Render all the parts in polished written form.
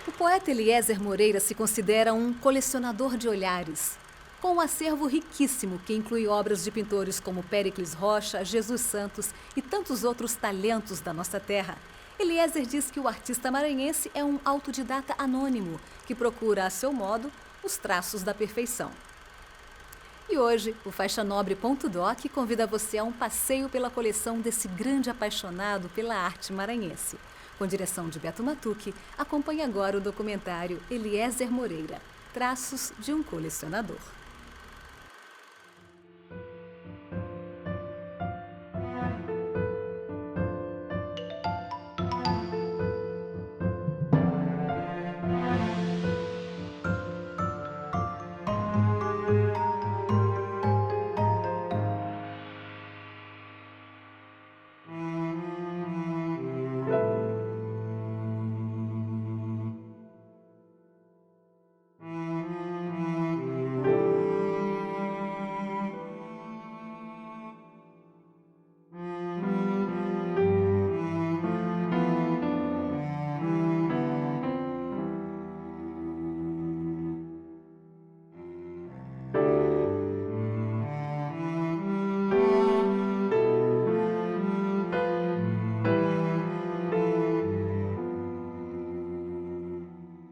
O poeta Eliezer Moreira se considera um colecionador de olhares, com um acervo riquíssimo que inclui obras de pintores como Péricles Rocha, Jesus Santos e tantos outros talentos da nossa terra. Eliezer diz que o artista maranhense é um autodidata anônimo que procura, a seu modo, os traços da perfeição. E hoje, o faixanobre.doc convida você a um passeio pela coleção desse grande apaixonado pela arte maranhense. Com direção de Beto Matucci, acompanhe agora o documentário Eliezer Moreira, Traços de um Colecionador.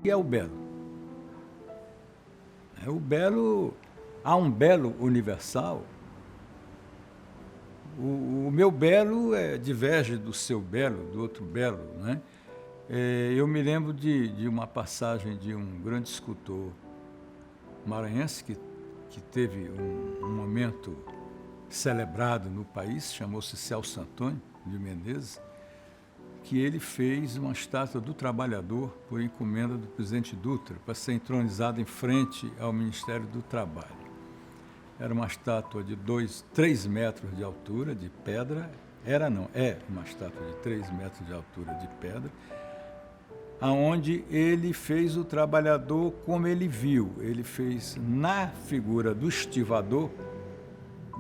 E é o belo. O belo, há um belo universal. O meu belo diverge do seu belo, do outro belo, né? Eu me lembro de uma passagem de um grande escultor maranhense que teve um momento celebrado no país, chamou-se Celso Antônio de Menezes, que ele fez uma estátua do trabalhador por encomenda do presidente Dutra, para ser entronizada em frente ao Ministério do Trabalho. Era uma estátua de 3 metros de altura, de pedra. É uma estátua de 3 metros de altura de pedra, aonde ele fez o trabalhador como ele viu. Ele fez na figura do estivador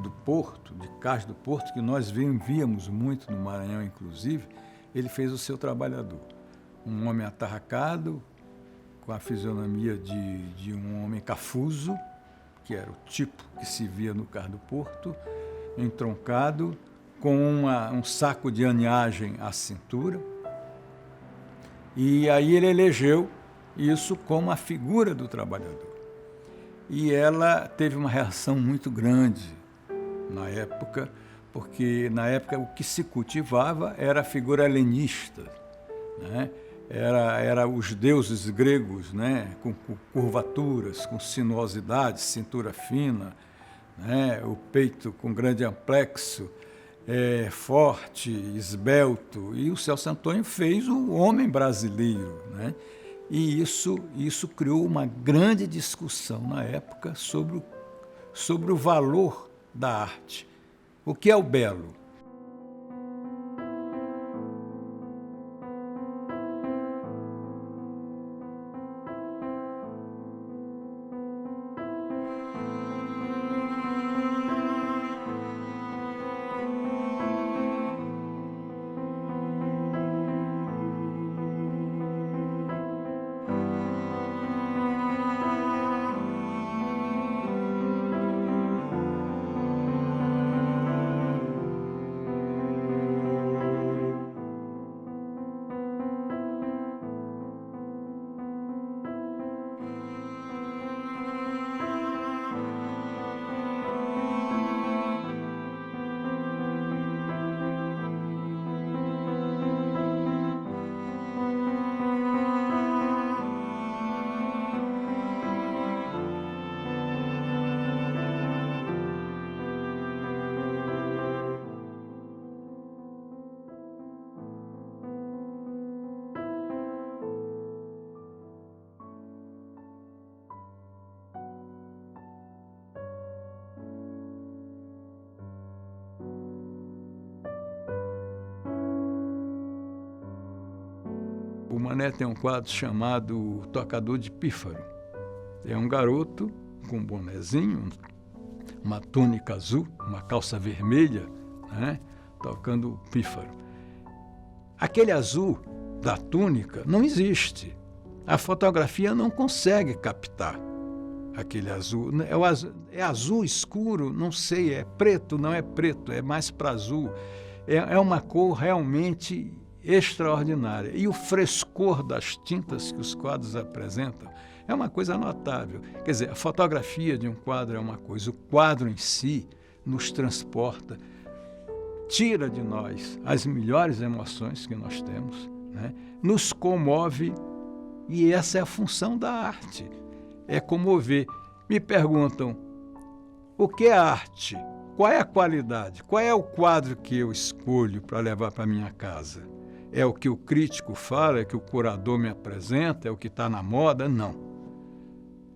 do porto, de Cais do Porto, que nós víamos muito no Maranhão, inclusive. Ele fez o seu trabalhador, um homem atarracado, com a fisionomia de um homem cafuso, que era o tipo que se via no Cais do Porto, entroncado, com um saco de aninhagem à cintura. E aí ele elegeu isso como a figura do trabalhador. E ela teve uma reação muito grande na época, porque na época o que se cultivava era a figura helenista, né? Era os deuses gregos, né? Com curvaturas, com sinuosidade, cintura fina, né? O peito com grande amplexo, forte, esbelto. E o Celso Antônio fez o homem brasileiro, né? E isso criou uma grande discussão na época sobre o valor da arte. O que é o belo? O Mané tem um quadro chamado Tocador de Pífaro. É um garoto com um bonezinho, uma túnica azul, uma calça vermelha, né, tocando pífaro. Aquele azul da túnica não existe. A fotografia não consegue captar aquele azul. É azul escuro? Não sei, é preto? Não é preto, é mais para azul. É uma cor realmente extraordinária. E o frescor das tintas que os quadros apresentam é uma coisa notável. Quer dizer, a fotografia de um quadro é uma coisa, o quadro em si nos transporta, tira de nós as melhores emoções que nós temos, né? Nos comove, e essa é a função da arte, é comover. Me perguntam, o que é arte? Qual é a qualidade? Qual é o quadro que eu escolho para levar para minha casa? É o que o crítico fala, é o que o curador me apresenta, é o que está na moda? Não.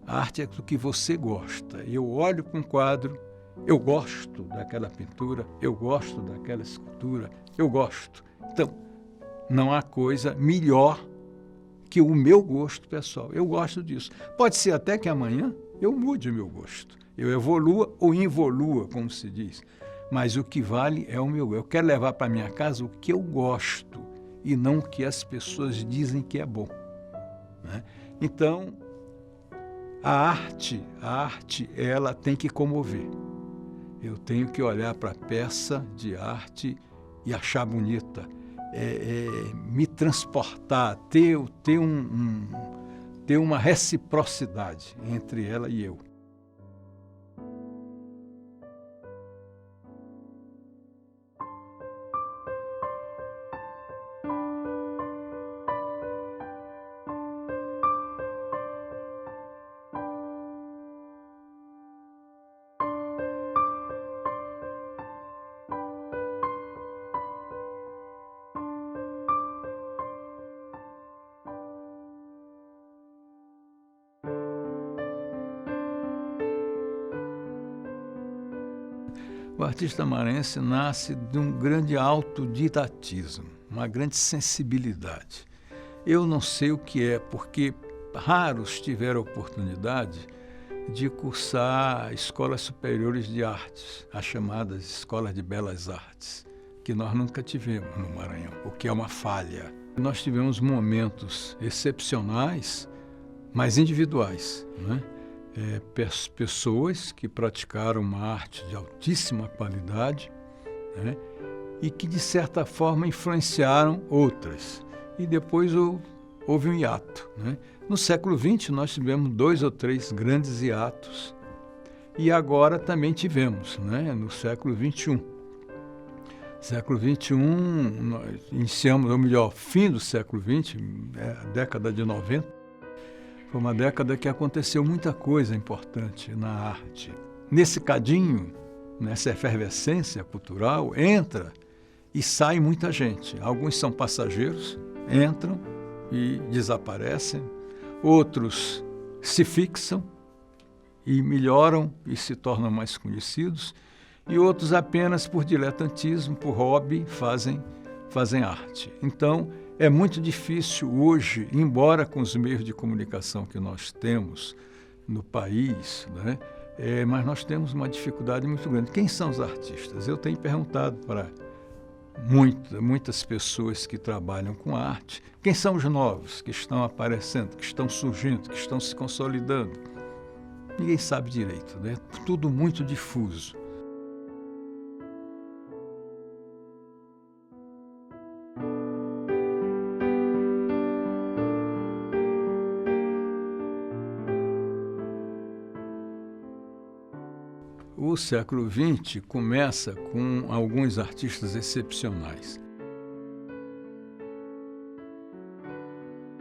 A arte é do que você gosta. Eu olho para um quadro, eu gosto daquela pintura, eu gosto daquela escultura, eu gosto. Então, não há coisa melhor que o meu gosto pessoal. Eu gosto disso. Pode ser até que amanhã eu mude o meu gosto. Eu evolua ou involua, como se diz. Mas o que vale é o meu. Eu quero levar para minha casa o que eu gosto e não o que as pessoas dizem que é bom, né? Então, a arte, ela tem que comover. Eu tenho que olhar para a peça de arte e achar bonita, me transportar, ter uma reciprocidade entre ela e eu. O artista maranhense nasce de um grande autodidatismo, uma grande sensibilidade. Eu não sei o que é, porque raros tiveram a oportunidade de cursar escolas superiores de artes, as chamadas escolas de belas artes, que nós nunca tivemos no Maranhão, o que é uma falha. Nós tivemos momentos excepcionais, mas individuais, né? Pessoas que praticaram uma arte de altíssima qualidade, né? E que, de certa forma, influenciaram outras. E depois houve um hiato, né? No século XX, nós tivemos 2 ou 3 grandes hiatos. E agora também tivemos, né? No século XXI. Século XXI, nós iniciamos, ou melhor, fim do século XX, a década de 90, foi uma década que aconteceu muita coisa importante na arte. Nesse cadinho, nessa efervescência cultural, entra e sai muita gente. Alguns são passageiros, entram e desaparecem. Outros se fixam e melhoram e se tornam mais conhecidos. E outros apenas por diletantismo, por hobby, fazem arte. Então, é muito difícil hoje, embora com os meios de comunicação que nós temos no país, né, mas nós temos uma dificuldade muito grande. Quem são os artistas? Eu tenho perguntado para muitas pessoas que trabalham com arte, quem são os novos que estão aparecendo, que estão surgindo, que estão se consolidando? Ninguém sabe direito, né? Tudo muito difuso. O século XX começa com alguns artistas excepcionais.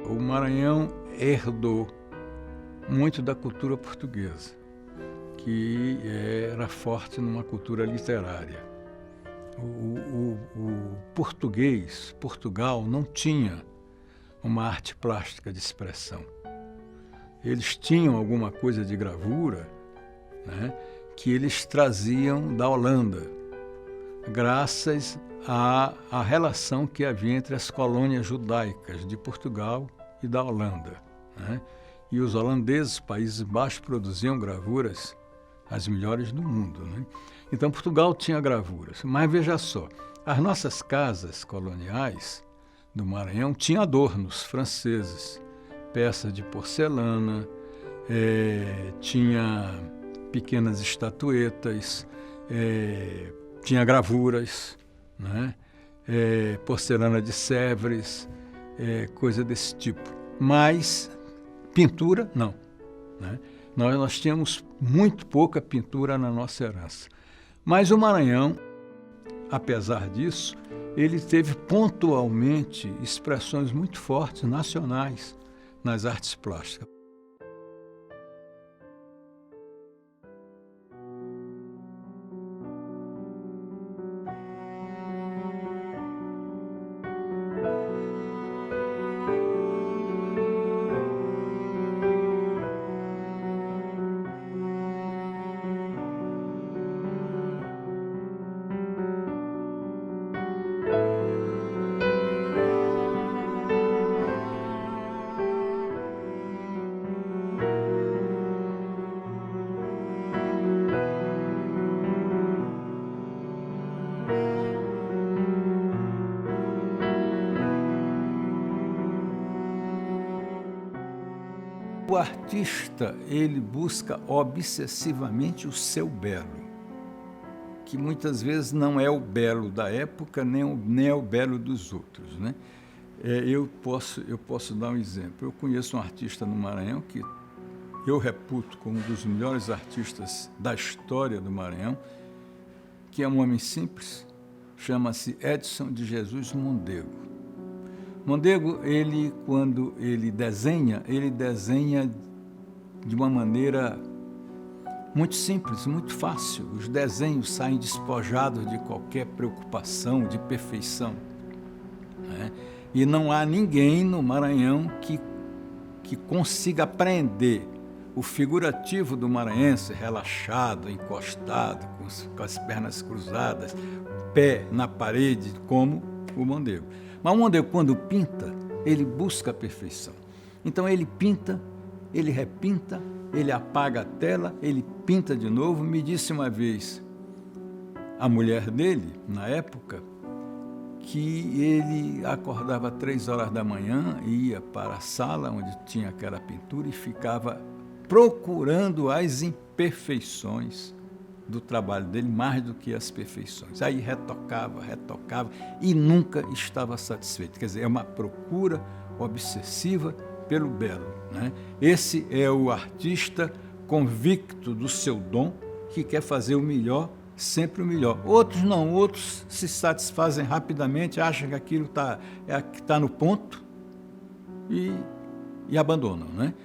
O Maranhão herdou muito da cultura portuguesa, que era forte numa cultura literária. O português, Portugal, não tinha uma arte plástica de expressão. Eles tinham alguma coisa de gravura, né, que eles traziam da Holanda, graças à relação que havia entre as colônias judaicas de Portugal e da Holanda, né? E os holandeses, Países Baixos, produziam gravuras as melhores do mundo, né? Então Portugal tinha gravuras, mas veja só, as nossas casas coloniais do Maranhão tinham adornos franceses, peças de porcelana, tinha pequenas estatuetas, tinha gravuras, né? Porcelana de Sèvres, coisa desse tipo. Mas pintura, não, né? Nós tínhamos muito pouca pintura na nossa herança. Mas o Maranhão, apesar disso, ele teve pontualmente expressões muito fortes, nacionais, nas artes plásticas. O artista, ele busca obsessivamente o seu belo, que muitas vezes não é o belo da época, nem é o belo dos outros, né? Eu posso dar um exemplo. Eu conheço um artista no Maranhão que eu reputo como um dos melhores artistas da história do Maranhão, que é um homem simples, chama-se Edson de Jesus Mondego. Mondego, quando ele desenha de uma maneira muito simples, muito fácil. Os desenhos saem despojados de qualquer preocupação, de perfeição, né? E não há ninguém no Maranhão que consiga apreender o figurativo do maranhense, relaxado, encostado, com as pernas cruzadas, pé na parede, como o Mondego. Mas o Mondego, quando pinta, ele busca a perfeição. Então ele pinta, ele repinta, ele apaga a tela, ele pinta de novo. Me disse uma vez a mulher dele, na época, que ele acordava 3 horas da manhã, ia para a sala onde tinha aquela pintura e ficava procurando as imperfeições do trabalho dele mais do que as perfeições. Aí retocava e nunca estava satisfeito. Quer dizer, é uma procura obsessiva pelo belo, né? Esse é o artista convicto do seu dom, que quer fazer o melhor, sempre o melhor. Outros não, outros se satisfazem rapidamente, acham que aquilo está no ponto e abandonam, né?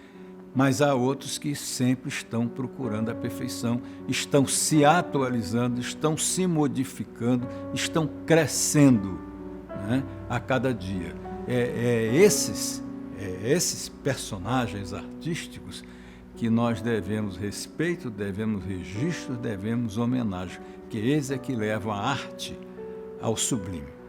Mas há outros que sempre estão procurando a perfeição, estão se atualizando, estão se modificando, estão crescendo, né, a cada dia. Esses personagens artísticos que nós devemos respeito, devemos registro, devemos homenagem, que eles é que levam a arte ao sublime.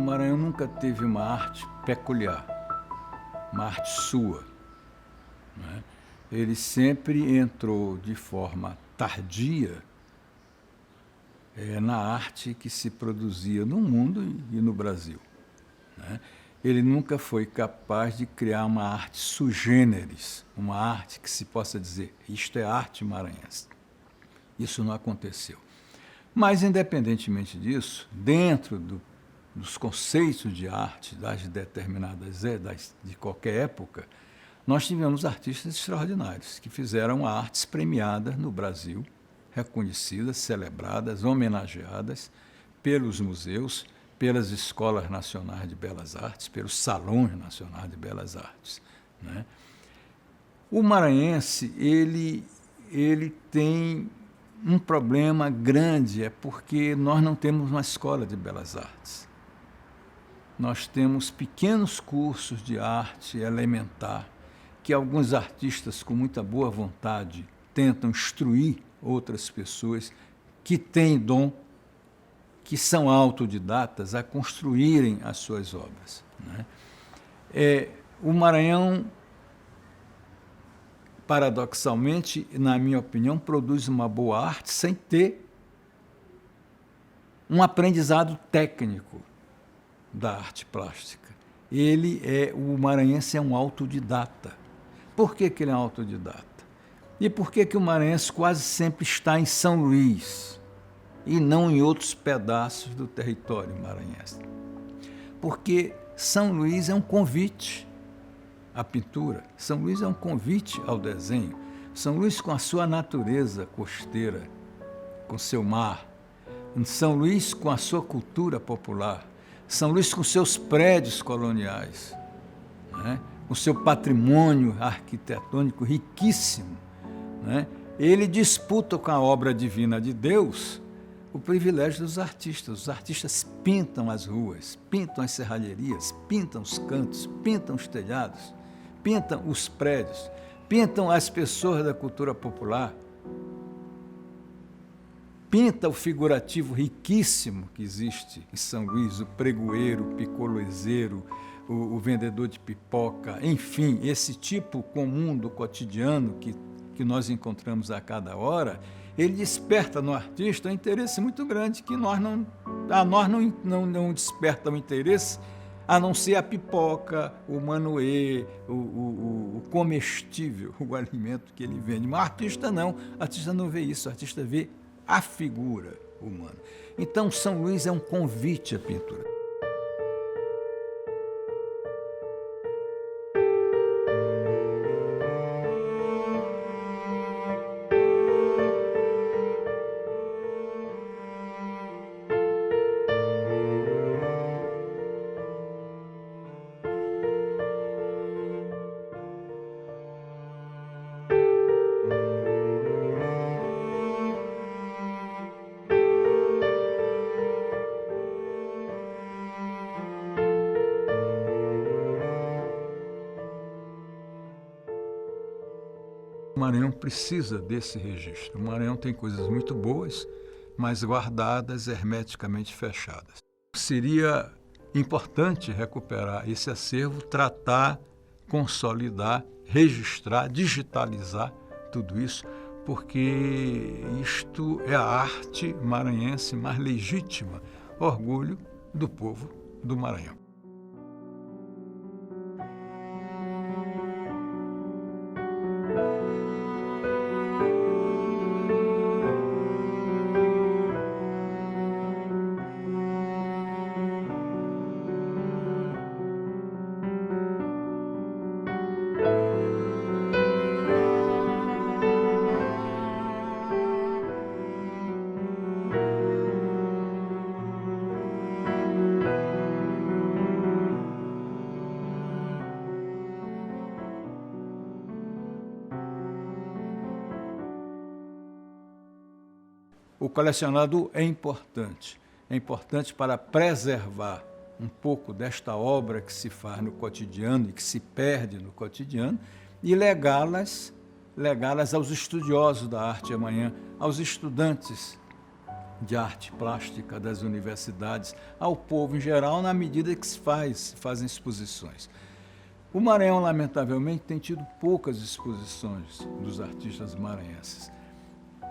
O Maranhão nunca teve uma arte peculiar, uma arte sua, né? Ele sempre entrou de forma tardia na arte que se produzia no mundo e no Brasil, né? Ele nunca foi capaz de criar uma arte sui generis, uma arte que se possa dizer, isto é arte maranhense. Isso não aconteceu. Mas, independentemente disso, dentro dos conceitos de arte das determinadas de qualquer época, nós tivemos artistas extraordinários que fizeram artes premiadas no Brasil, reconhecidas, celebradas, homenageadas pelos museus, pelas escolas nacionais de belas artes, pelos salões nacionais de belas artes, né? O maranhense, ele tem um problema grande, é porque nós não temos uma escola de belas artes. Nós temos pequenos cursos de arte elementar, que alguns artistas com muita boa vontade tentam instruir outras pessoas que têm dom, que são autodidatas, a construírem as suas obras, né? O Maranhão, paradoxalmente, na minha opinião, produz uma boa arte sem ter um aprendizado técnico da arte plástica. O maranhense é um autodidata. Por que ele é um autodidata? E por que o maranhense quase sempre está em São Luís e não em outros pedaços do território maranhense? Porque São Luís é um convite à pintura, São Luís é um convite ao desenho, São Luís com a sua natureza costeira, com seu mar, São Luís com a sua cultura popular, São Luís com seus prédios coloniais, né? Com seu patrimônio arquitetônico riquíssimo, né? Ele disputa com a obra divina de Deus o privilégio dos artistas. Os artistas pintam as ruas, pintam as serralherias, pintam os cantos, pintam os telhados, pintam os prédios, pintam as pessoas da cultura popular, pinta o figurativo riquíssimo que existe em São Luís, o pregoeiro, o picolezero, o vendedor de pipoca, enfim, esse tipo comum do cotidiano que nós encontramos a cada hora, ele desperta no artista um interesse muito grande que nós não desperta o interesse, a não ser a pipoca, o manoê, o comestível, o alimento que ele vende. Mas o artista não vê isso, o artista vê a figura humana. Então, São Luís é um convite à pintura. O Maranhão precisa desse registro. O Maranhão tem coisas muito boas, mas guardadas, hermeticamente fechadas. Seria importante recuperar esse acervo, tratar, consolidar, registrar, digitalizar tudo isso, porque isto é a arte maranhense mais legítima, orgulho do povo do Maranhão. O colecionador é importante para preservar um pouco desta obra que se faz no cotidiano e que se perde no cotidiano e legá-las aos estudiosos da arte amanhã, aos estudantes de arte plástica das universidades ao povo em geral, na medida que se fazem exposições. O Maranhão, lamentavelmente, tem tido poucas exposições dos artistas maranhenses.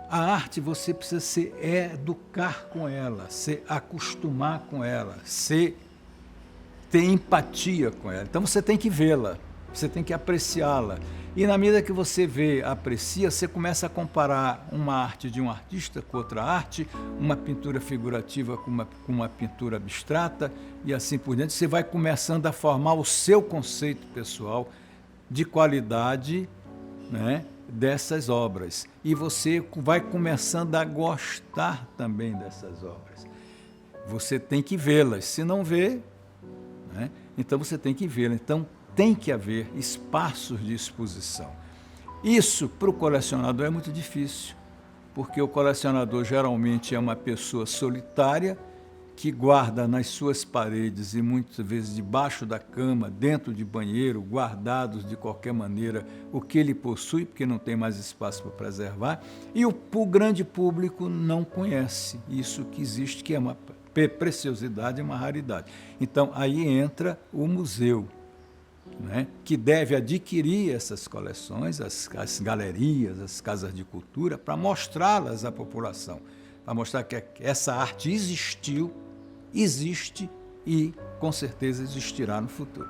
A arte você precisa se educar com ela, se acostumar com ela, ter empatia com ela. Então você tem que vê-la, você tem que apreciá-la. E na medida que você vê, aprecia, você começa a comparar uma arte de um artista com outra arte, uma pintura figurativa com uma pintura abstrata e assim por diante. Você vai começando a formar o seu conceito pessoal de qualidade, né, dessas obras. E você vai começando a gostar também dessas obras. Você tem que vê-las. Se não vê, né, então você tem que vê-las. Então, tem que haver espaços de exposição. Isso, para o colecionador, é muito difícil, porque o colecionador geralmente é uma pessoa solitária, que guarda nas suas paredes e muitas vezes debaixo da cama, dentro de banheiro, guardados de qualquer maneira o que ele possui, porque não tem mais espaço para preservar, e o grande público não conhece isso que existe, que é uma preciosidade, é uma raridade. Então, aí entra o museu, né, que deve adquirir essas coleções, as galerias, as casas de cultura, para mostrá-las à população, para mostrar que essa arte existiu, existe e, com certeza, existirá no futuro.